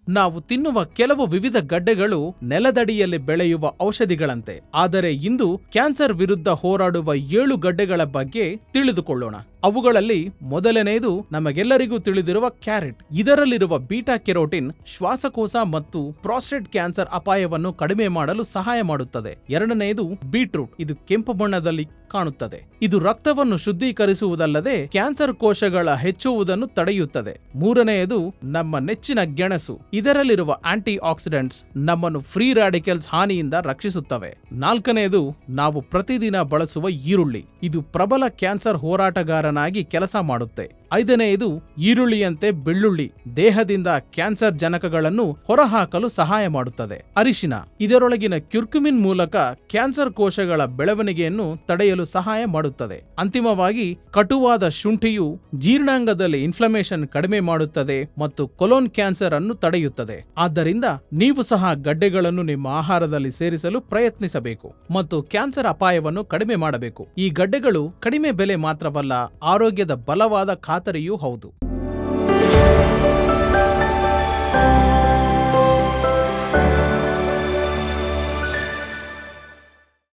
ನಾವು ತಿನ್ನುವ ಕೆಲವು ವಿವಿಧ ಗಡ್ಡೆಗಳು ನೆಲದಡಿಯಲ್ಲಿ ಬೆಳೆಯುವ ಔಷಧಿಗಳಂತೆ. ಆದರೆ ಇಂದು ಕ್ಯಾನ್ಸರ್ ವಿರುದ್ಧ ಹೋರಾಡುವ 7 ಗಡ್ಡೆಗಳ ಬಗ್ಗೆ ತಿಳಿದುಕೊಳ್ಳೋಣ. ಅವುಗಳಲ್ಲಿ ಮೊದಲನೆಯದು ನಮಗೆಲ್ಲರಿಗೂ ತಿಳಿದಿರುವ ಕ್ಯಾರೆಟ್. ಇದರಲ್ಲಿರುವ ಬೀಟಾ ಕೆರೋಟಿನ್ ಶ್ವಾಸಕೋಶ ಮತ್ತು ಪ್ರಾಸ್ಟೇಟ್ ಕ್ಯಾನ್ಸರ್ ಅಪಾಯವನ್ನು ಕಡಿಮೆ ಮಾಡಲು ಸಹಾಯ ಮಾಡುತ್ತದೆ. ಎರಡನೆಯದು ಬೀಟ್ರೂಟ್. ಇದು ಕೆಂಪು ಬಣ್ಣದಲ್ಲಿ ಕಾಣುತ್ತದೆ. ಇದು ರಕ್ತವನ್ನು ಶುದ್ಧೀಕರಿಸುವುದಲ್ಲದೆ ಕ್ಯಾನ್ಸರ್ ಕೋಶಗಳ ಹೆಚ್ಚುವುದನ್ನು ತಡೆಯುತ್ತದೆ. ಮೂರನೆಯದು ನಮ್ಮ ನೆಚ್ಚಿನ ಗೆಣಸು. ಇದರಲ್ಲಿರುವ ಆಂಟಿ ಆಕ್ಸಿಡೆಂಟ್ಸ್ ನಮ್ಮನ್ನು ಫ್ರೀ ರಾಡಿಕಲ್ಸ್ ಹಾನಿಯಿಂದ ರಕ್ಷಿಸುತ್ತವೆ. ನಾಲ್ಕನೆಯದು ನಾವು ಪ್ರತಿದಿನ ಬಳಸುವ ಈರುಳ್ಳಿ. ಇದು ಪ್ರಬಲ ಕ್ಯಾನ್ಸರ್ ಹೋರಾಟಗಾರನಾಗಿ ಕೆಲಸ ಮಾಡುತ್ತೆ. ಐದನೆಯದು ಈರುಳ್ಳಿಯಂತೆ ಬೆಳ್ಳುಳ್ಳಿ ದೇಹದಿಂದ ಕ್ಯಾನ್ಸರ್ ಜನಕಗಳನ್ನು ಹೊರಹಾಕಲು ಸಹಾಯ ಮಾಡುತ್ತದೆ. ಅರಿಶಿನ. ಇದರೊಳಗಿನ ಕ್ಯುರ್ಕ್ಯುಮಿನ್ ಮೂಲಕ ಕ್ಯಾನ್ಸರ್ ಕೋಶಗಳ ಬೆಳವಣಿಗೆಯನ್ನು ತಡೆಯಲು ಸಹಾಯ ಮಾಡುತ್ತದೆ. ಅಂತಿಮವಾಗಿ ಕಟುವಾದ ಶುಂಠಿಯು ಜೀರ್ಣಾಂಗದಲ್ಲಿ ಇನ್ಫ್ಲಮೇಷನ್ ಕಡಿಮೆ ಮಾಡುತ್ತದೆ ಮತ್ತು ಕೊಲೋನ್ ಕ್ಯಾನ್ಸರ್ ಅನ್ನು ತಡೆಯುತ್ತದೆ. ಆದ್ದರಿಂದ ನೀವು ಸಹ ಗಡ್ಡೆಗಳನ್ನು ನಿಮ್ಮ ಆಹಾರದಲ್ಲಿ ಸೇರಿಸಲು ಪ್ರಯತ್ನಿಸಬೇಕು ಮತ್ತು ಕ್ಯಾನ್ಸರ್ ಅಪಾಯವನ್ನು ಕಡಿಮೆ ಮಾಡಬೇಕು. ಈ ಗಡ್ಡೆಗಳು ಕಡಿಮೆ ಬೆಲೆ ಮಾತ್ರವಲ್ಲ, ಆರೋಗ್ಯದ ಬಲವಾದ ಖಾತರಿಯೂ ಹೌದು.